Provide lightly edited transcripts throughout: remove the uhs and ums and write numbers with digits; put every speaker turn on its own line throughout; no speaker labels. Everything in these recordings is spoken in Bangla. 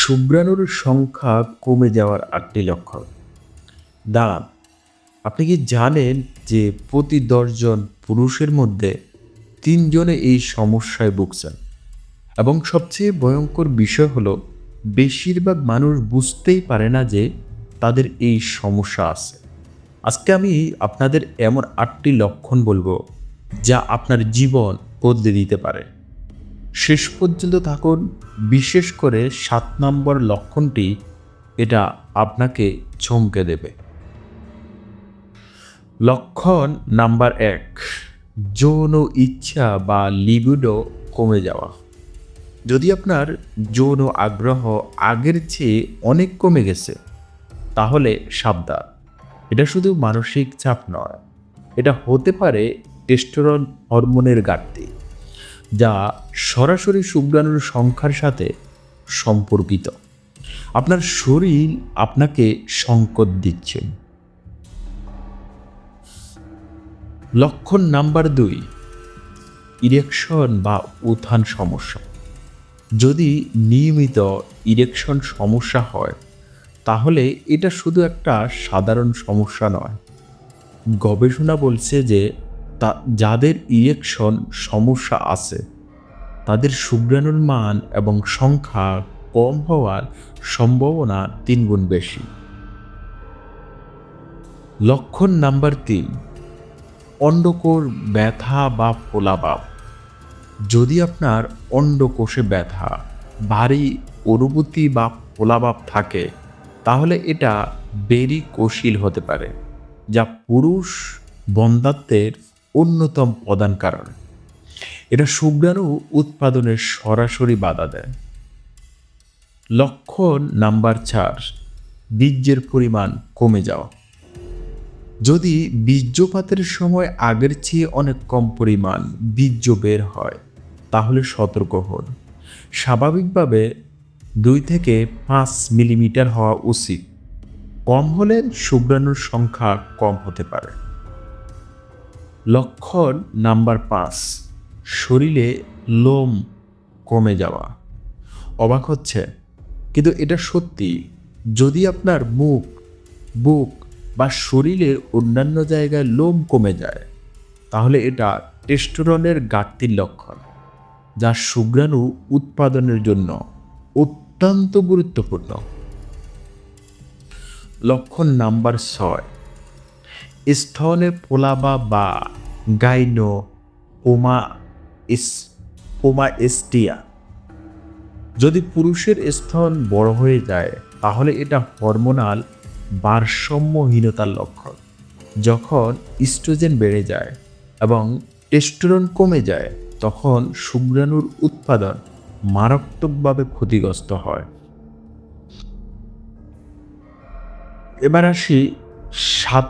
শুক্রাণুর সংখ্যা কমে যাওয়ার ৮টি লক্ষণ। দাঁড়ান, আপনি কি জানেন যে প্রতি ১০ জন পুরুষের মধ্যে ৩ জনে এই সমস্যায় ভুগছেন? এবং সবচেয়ে ভয়ঙ্কর বিষয় হলো বেশিরভাগ মানুষ বুঝতেই পারে না যে তাদের এই সমস্যা আছে। আজকে আমি আপনাদের এমন ৮টি লক্ষণ বলবো যা আপনার জীবন বদলে দিতে পারে। শেষ পর্যন্ত থাকুন। বিশেষ করে ৭ নম্বর লক্ষণটি এটা আপনাকে চমকে দেবে। লক্ষণ নাম্বার ১, যৌন ইচ্ছা বা লিবিডো কমে যাওয়া। যদি আপনার যৌন আগ্রহ আগের চেয়ে অনেক কমে গেছে, তাহলে সাবধান। এটা শুধু মানসিক চাপ নয়, এটা হতে পারে টেস্টোস্টেরন হরমোনের ঘাটতি, যা সরাসরি শুক্রাণুর সংখ্যার সাথে সম্পর্কিত। আপনার শরীর আপনাকে সংকেত দিচ্ছে। লক্ষণ নাম্বার ২, ইরেকশন বা উত্থান সমস্যা। যদি নিয়মিত ইরেকশন সমস্যা হয়, তাহলে এটা শুধু একটা সাধারণ সমস্যা নয়। গবেষণা বলছে যে যাদের ইরেকশন সমস্যা আছে, তাদের শুক্রাণুর মান এবং সংখ্যা কম হওয়ার সম্ভাবনা ৩ গুণ বেশি। লক্ষণ নাম্বার ৩, অন্ডকোষ ব্যথা বা ফোলাভাব। যদি আপনার অন্ডকোষে ব্যথা, ভারী অনুভূতি বা ফোলাভাব থাকে, তাহলে এটা ভেরিকোসিল হতে পারে, যা পুরুষ বন্ধ্যাত্বের অন্যতম প্রধান কারণ। এটা শুক্রাণু উৎপাদনের সরাসরি বাধা দেয়। লক্ষণ নাম্বার ৪, বীর্যের পরিমাণ কমে যাওয়া। যদি বীর্যপাতের সময় আগের চেয়ে অনেক কম পরিমাণ বীর্য বের হয়, তাহলে সতর্ক হন। স্বাভাবিকভাবে ২ থেকে ৫ মিলিমিটার হওয়া উচিত। কম হলে শুক্রাণুর সংখ্যা কম হতে পারে। লক্ষণ নাম্বার ৫, শরীরে লোম কমে যাওয়া। অবাক হচ্ছে, কিন্তু এটা সত্যি। যদি আপনার মুখ, বুক বা শরীরের অন্যান্য জায়গায় লোম কমে যায়, তাহলে এটা টেস্টোস্টেরনের ঘাটতির লক্ষণ, যা শুক্রাণু উৎপাদনের জন্য অত্যন্ত গুরুত্বপূর্ণ। লক্ষণ নাম্বার ৬, স্তনের ফোলাভাব বা গাইনোকোমাস্টিয়া। যদি পুরুষের স্তন বড় হয়ে যায়, তাহলে এটা হরমোনাল ভারসাম্যহীনতার লক্ষণ। যখন ইস্ট্রোজেন বেড়ে যায় এবং টেস্টোস্টেরন কমে যায়, তখন শুক্রাণুর উৎপাদন মারাত্মকভাবে ক্ষতিগ্রস্ত হয়। এবার আসি ৭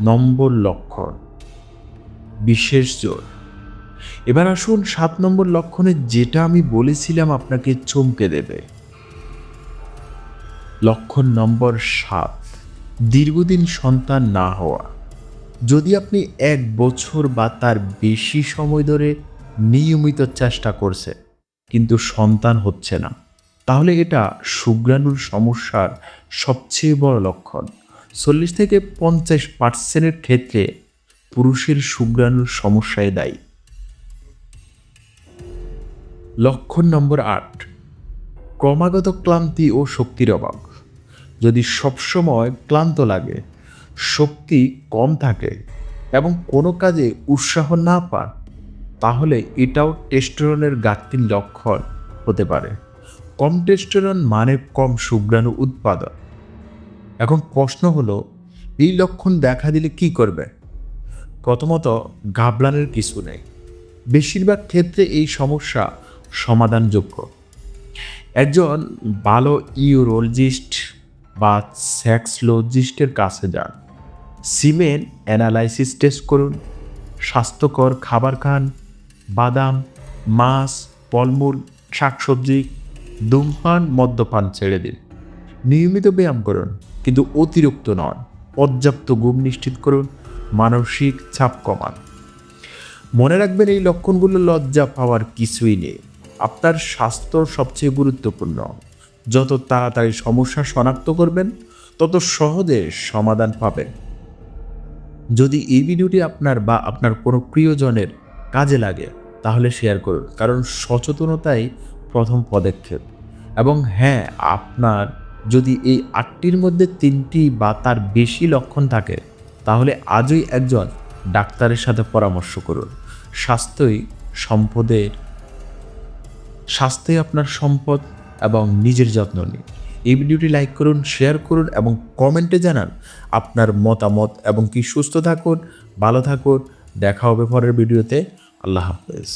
নম্বর লক্ষণ, বিশেষ জোর। এবার আসুন ৭ নম্বর লক্ষণে যেটা আমি বলেছিলাম আপনাকে চমকে দেবে। লক্ষণ নম্বর ৭, দীর্ঘদিন সন্তান না হওয়া। যদি আপনি ১ বছর বা তার বেশি সময় ধরে নিয়মিত চেষ্টা করছে, কিন্তু সন্তান হচ্ছে না, তাহলে এটা শুক্রাণুর সমস্যার সবচেয়ে বড় লক্ষণ। ৪০ থেকে ৫০% ক্ষেত্রে পুরুষের শুক্রাণুর সমস্যায় দায়ী। লক্ষণ নম্বর ৮, ক্রমাগত ক্লান্তি ও শক্তির অভাব। যদি সবসময় ক্লান্ত লাগে, শক্তি কম থাকে এবং কোনো কাজে উৎসাহ না পান, তাহলে এটাও টেস্টোস্টেরনের ঘাটতির লক্ষণ হতে পারে। কম টেস্টোস্টেরন মানে কম শুক্রাণু উৎপাদন। এখন প্রশ্ন হলো, এই লক্ষণ দেখা দিলে কি করবে? প্রথমত, ঘাবড়ানোর কিছু নেই। বেশিরভাগ ক্ষেত্রে এই সমস্যা সমাধানযোগ্য। একজন ভালো ইউরোলজিস্ট বা সেক্সোলজিস্টের কাছে যান। সিমেন অ্যানালাইসিস টেস্ট করুন, স্বাস্থ্যকর খাবার খান, বাদাম, মাছ, ফলমূল, শাকসবজি, ধূমপান, মদ্যপান ছেড়ে দিন। নিয়মিত ব্যায়াম করুন, কিন্তু অতিরিক্ত নয়। পর্যাপ্ত ঘুম নিশ্চিত করুন, মানসিক চাপ কমান। মনে রাখবেন, এই লক্ষণগুলো লজ্জা পাওয়ার কিছুই নেই। আপনার স্বাস্থ্য সবচেয়ে গুরুত্বপূর্ণ। যত তাড়াতাড়ি সমস্যা শনাক্ত করবেন তত সহজে সমাধান পাবেন। যদি এই ভিডিওটি আপনার বা আপনার কোনো প্রিয়জনের কাজে লাগে তাহলে শেয়ার করুন, কারণ সচেতনতাই প্রথম পদক্ষেপ। এবং হ্যাঁ, আপনার যদি এই ৮টির মধ্যে ৩টি বা তার বেশি লক্ষণ থাকে তাহলে আজই একজন ডাক্তারের সাথে পরামর্শ করুন। স্বাস্থ্যই সম্পদের স্বাস্থ্যই আপনার সম্পদ, এবং নিজের যত্ন নিন। এই ভিডিওটি লাইক করুন, শেয়ার করুন এবং কমেন্টে জানান আপনার মতামত, এবং কি সুস্থ থাকুন, ভালো থাকুন। দেখা হবে পরের ভিডিওতে। আল্লাহ হাফেজ।